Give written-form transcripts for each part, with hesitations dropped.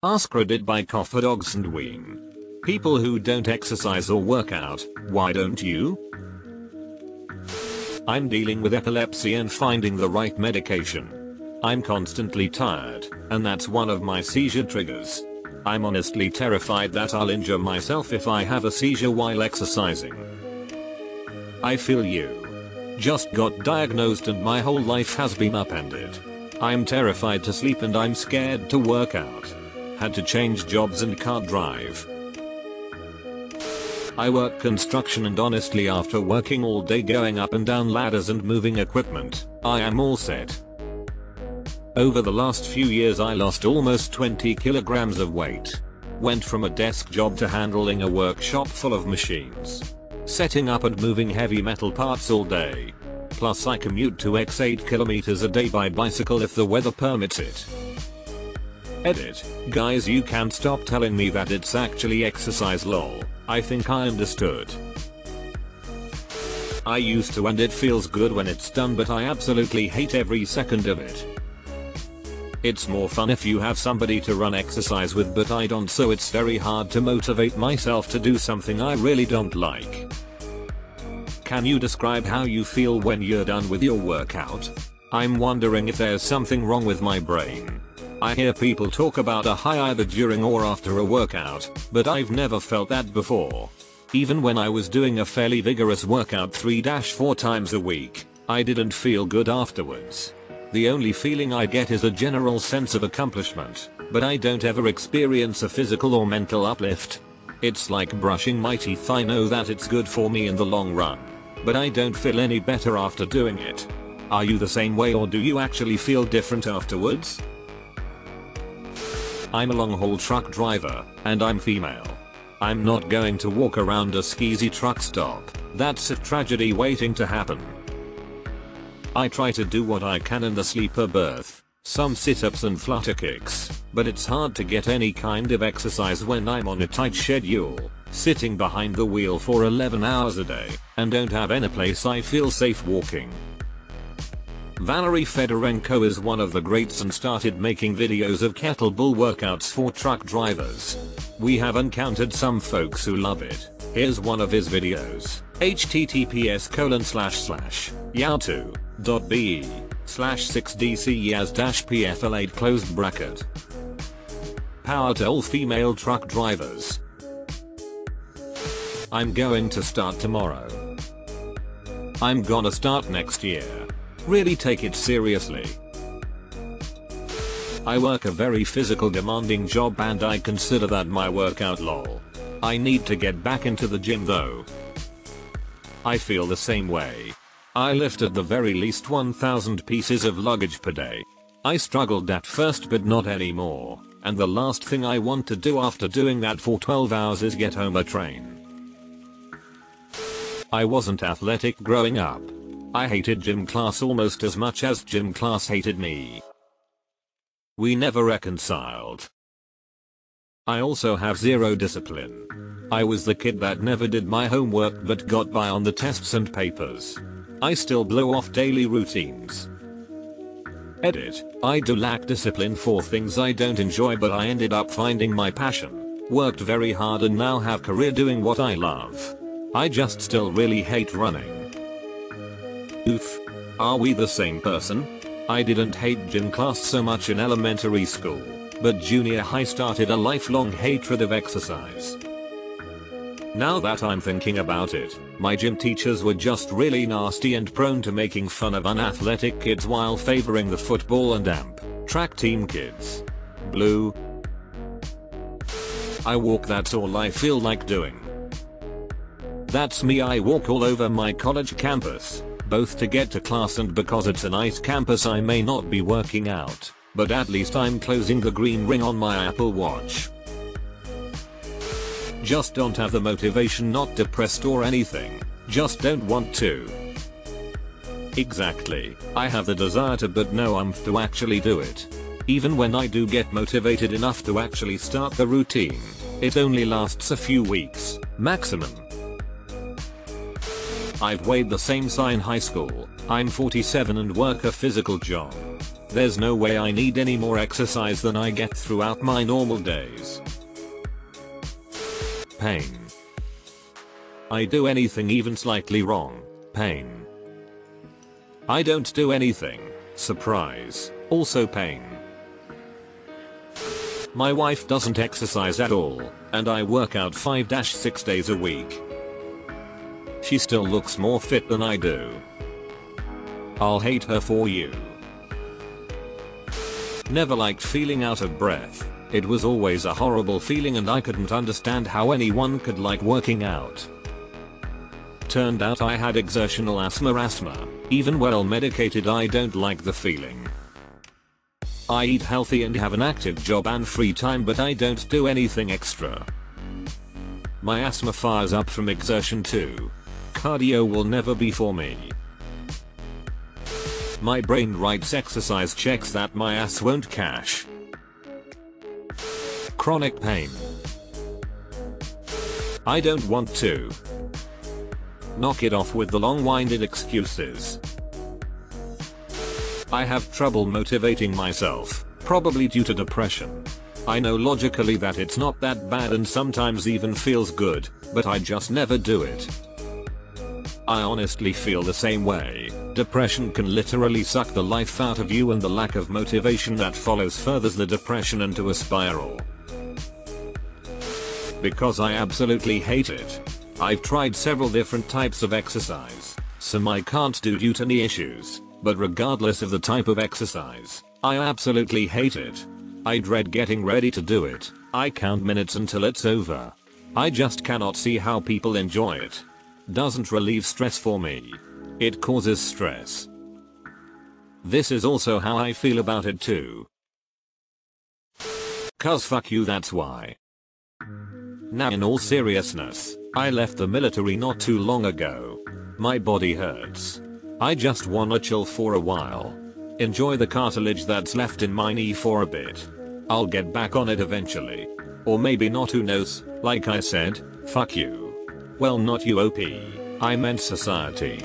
AskReddit by Coffee Dogs and Ween. People who don't exercise or work out, why don't you? I'm dealing with epilepsy and finding the right medication. I'm constantly tired, and that's one of my seizure triggers. I'm honestly terrified that I'll injure myself if I have a seizure while exercising. I feel you. Just got diagnosed and my whole life has been upended. I'm terrified to sleep and I'm scared to work out. Had to change jobs and can't drive. I work construction and honestly after working all day going up and down ladders and moving equipment, I am all set. Over the last few years I lost almost 20 kilograms of weight. Went from a desk job to handling a workshop full of machines. Setting up and moving heavy metal parts all day. Plus I commute to 8 kilometers a day by bicycle if the weather permits it. Edit. Guys, you can't stop telling me that it's actually exercise lol. I think I understood. I used to and it feels good when it's done, but I absolutely hate every second of it. It's more fun if you have somebody to run exercise with, but I don't, so it's very hard to motivate myself to do something I really don't like. Can you describe how you feel when you're done with your workout? I'm wondering if there's something wrong with my brain. I hear people talk about a high either during or after a workout, but I've never felt that before. Even when I was doing a fairly vigorous workout 3-4 times a week, I didn't feel good afterwards. The only feeling I get is a general sense of accomplishment, but I don't ever experience a physical or mental uplift. It's like brushing my teeth. I know that it's good for me in the long run, but I don't feel any better after doing it. Are you the same way, or do you actually feel different afterwards? I'm a long-haul truck driver, and I'm female. I'm not going to walk around a skeezy truck stop. That's a tragedy waiting to happen. I try to do what I can in the sleeper berth, some sit-ups and flutter kicks, but it's hard to get any kind of exercise when I'm on a tight schedule, sitting behind the wheel for 11 hours a day, and don't have any place I feel safe walking. Valerie Fedorenko is one of the greats and started making videos of kettlebell workouts for truck drivers. We have encountered some folks who love it. Here's one of his videos. https://yahoo.be/6dcyas-pfl8 Power to all female truck drivers. I'm going to start tomorrow. I'm gonna start next year. Really take it seriously. I work a very physical demanding job and I consider that my workout lol. I need to get back into the gym though. I feel the same way. I lift at the very least 1,000 pieces of luggage per day. I struggled at first but not anymore, and the last thing I want to do after doing that for 12 hours is get home or train. I wasn't athletic growing up. I hated gym class almost as much as gym class hated me. We never reconciled. I also have zero discipline. I was the kid that never did my homework but got by on the tests and papers. I still blow off daily routines. Edit. I do lack discipline for things I don't enjoy, but I ended up finding my passion. Worked very hard and now have career doing what I love. I just still really hate running. Oof. Are we the same person? I didn't hate gym class so much in elementary school, but junior high started a lifelong hatred of exercise. Now that I'm thinking about it, my gym teachers were just really nasty and prone to making fun of unathletic kids while favoring the football and track team kids. Blue. I walk, that's all I feel like doing. That's me. I walk all over my college campus. Both to get to class and because it's a nice campus I may not be working out, but at least I'm closing the green ring on my Apple Watch. Just don't have the motivation, not depressed or anything, just don't want to. Exactly, I have the desire to but no umph to actually do it. Even when I do get motivated enough to actually start the routine, it only lasts a few weeks, maximum. I've weighed the same size in high school. I'm 47 and work a physical job. There's no way I need any more exercise than I get throughout my normal days. Pain. I do anything even slightly wrong. Pain. I don't do anything. Surprise. Also pain. My wife doesn't exercise at all, and I work out 5-6 days a week. She still looks more fit than I do. I'll hate her for you. Never liked feeling out of breath. It was always a horrible feeling and I couldn't understand how anyone could like working out. Turned out I had exertional asthma. Even well medicated, I don't like the feeling. I eat healthy and have an active job and free time, but I don't do anything extra. My asthma fires up from exertion too. Cardio will never be for me. My brain writes exercise checks that my ass won't cash. Chronic pain. I don't want to. Knock it off with the long-winded excuses. I have trouble motivating myself, probably due to depression. I know logically that it's not that bad and sometimes even feels good, but I just never do it. I honestly feel the same way. Depression can literally suck the life out of you, and the lack of motivation that follows furthers the depression into a spiral. Because I absolutely hate it. I've tried several different types of exercise. Some I can't do due to knee issues, but regardless of the type of exercise, I absolutely hate it. I dread getting ready to do it. I count minutes until it's over. I just cannot see how people enjoy it. Doesn't relieve stress for me. It causes stress. This is also how I feel about it too. Cause fuck you, that's why. Now in all seriousness, I left the military not too long ago. My body hurts. I just wanna chill for a while. Enjoy the cartilage that's left in my knee for a bit. I'll get back on it eventually. Or maybe not, who knows. Like I said, fuck you. Well, not you, OP. I meant society.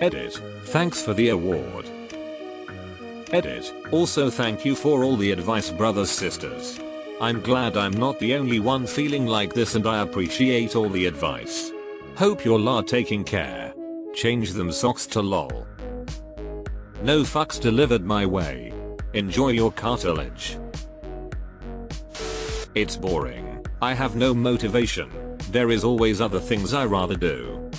Edit. Thanks for the award. Edit. Also thank you for all the advice, brothers, sisters. I'm glad I'm not the only one feeling like this, and I appreciate all the advice. Hope you're taking care. Change them socks to lol. No fucks delivered my way. Enjoy your cartilage. It's boring. I have no motivation. There is always other things I rather do.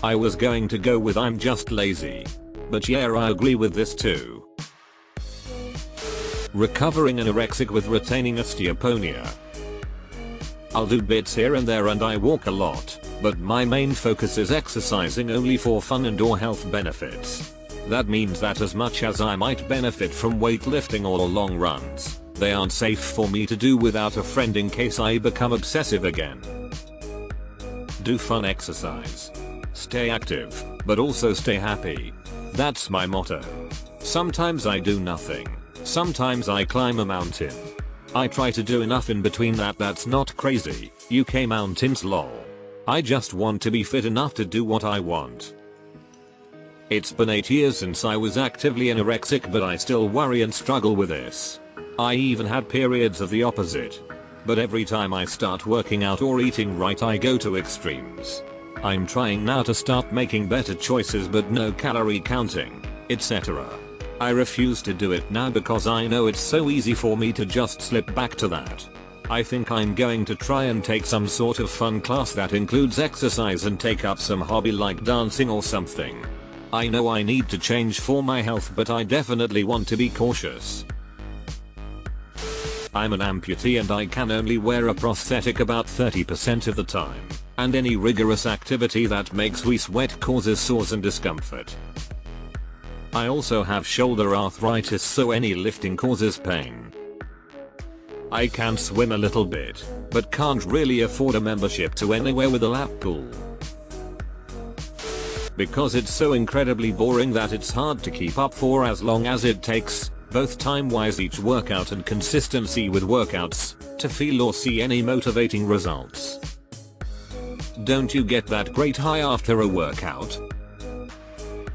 I was going to go with I'm just lazy. But yeah, I agree with this too. Recovering anorexic with retaining osteopenia. I'll do bits here and there and I walk a lot, but my main focus is exercising only for fun and or health benefits. That means that as much as I might benefit from weightlifting or long runs, they aren't safe for me to do without a friend in case I become obsessive again. Do fun exercise. Stay active, but also stay happy. That's my motto. Sometimes I do nothing. Sometimes I climb a mountain. I try to do enough in between that's not crazy. UK mountains lol. I just want to be fit enough to do what I want. It's been 8 years since I was actively anorexic, but I still worry and struggle with this. I even had periods of the opposite. But every time I start working out or eating right, I go to extremes. I'm trying now to start making better choices, but no calorie counting, etc. I refuse to do it now because I know it's so easy for me to just slip back to that. I think I'm going to try and take some sort of fun class that includes exercise and take up some hobby like dancing or something. I know I need to change for my health, but I definitely want to be cautious. I'm an amputee and I can only wear a prosthetic about 30% of the time, and any rigorous activity that makes me sweat causes sores and discomfort. I also have shoulder arthritis, so any lifting causes pain. I can swim a little bit, but can't really afford a membership to anywhere with a lap pool. Because it's so incredibly boring that it's hard to keep up for as long as it takes, both time-wise each workout and consistency with workouts, to feel or see any motivating results. Don't you get that great high after a workout?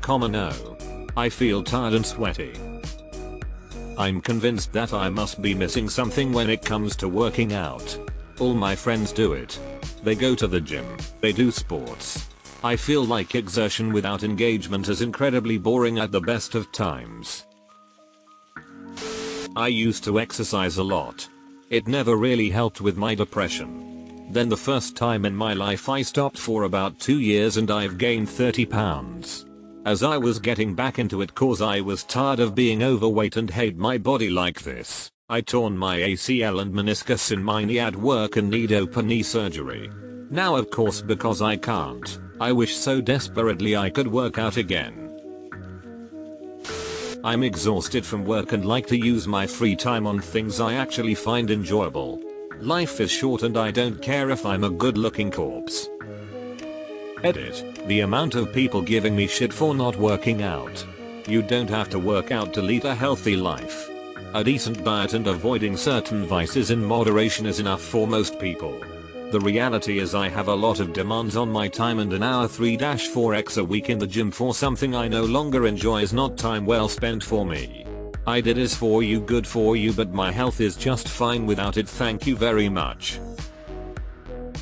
No. I feel tired and sweaty. I'm convinced that I must be missing something when it comes to working out. All my friends do it. They go to the gym, they do sports. I feel like exertion without engagement is incredibly boring at the best of times. I used to exercise a lot. It never really helped with my depression. Then the first time in my life I stopped for about 2 years and I've gained 30 pounds. As I was getting back into it cause I was tired of being overweight and hate my body like this, I torn my ACL and meniscus in my knee at work and need open knee surgery. Now of course because I can't, I wish so desperately I could work out again. I'm exhausted from work and like to use my free time on things I actually find enjoyable. Life is short and I don't care if I'm a good looking corpse. Edit. The amount of people giving me shit for not working out. You don't have to work out to lead a healthy life. A decent diet and avoiding certain vices in moderation is enough for most people. The reality is I have a lot of demands on my time and an hour 3-4x a week in the gym for something I no longer enjoy is not time well spent for me. I did is for you, good for you, but my health is just fine without it, thank you very much.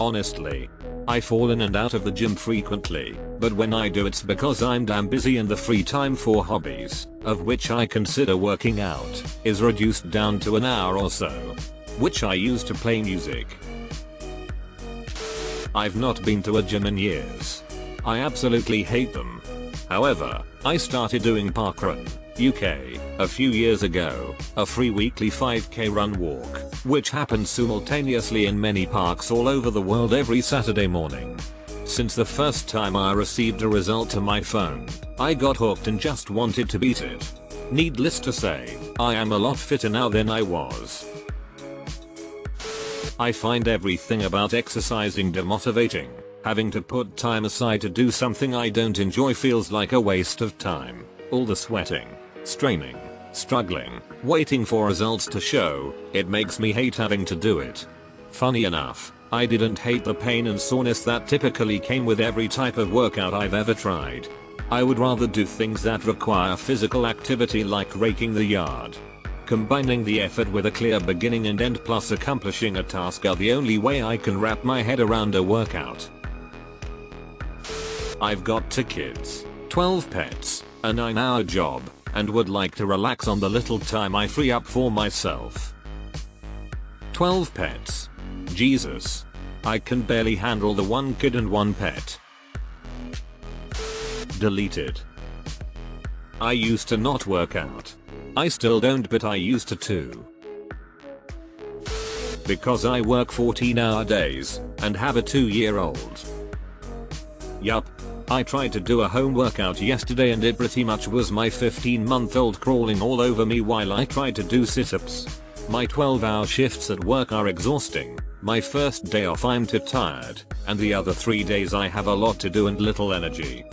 Honestly, I fall in and out of the gym frequently, but when I do it's because I'm damn busy and the free time for hobbies, of which I consider working out, is reduced down to an hour or so, which I use to play music. I've not been to a gym in years. I absolutely hate them. However, I started doing parkrun, UK, a few years ago, a free weekly 5k run walk, which happens simultaneously in many parks all over the world every Saturday morning. Since the first time I received a result to my phone, I got hooked and just wanted to beat it. Needless to say, I am a lot fitter now than I was. I find everything about exercising demotivating. Having to put time aside to do something I don't enjoy feels like a waste of time. All the sweating, straining, struggling, waiting for results to show, it makes me hate having to do it. Funny enough, I didn't hate the pain and soreness that typically came with every type of workout I've ever tried. I would rather do things that require physical activity like raking the yard. Combining the effort with a clear beginning and end plus accomplishing a task are the only way I can wrap my head around a workout. I've got 2 kids, 12 pets, a 9-hour job, and would like to relax on the little time I free up for myself. 12 pets. Jesus. I can barely handle the 1 kid and 1 pet. Deleted. I used to not work out. I still don't, but I used to too. Because I work 14-hour days and have a 2-year-old. Yup. I tried to do a home workout yesterday and it pretty much was my 15-month-old crawling all over me while I tried to do sit-ups. My 12-hour shifts at work are exhausting. My first day off I'm too tired, and the other 3 days I have a lot to do and little energy.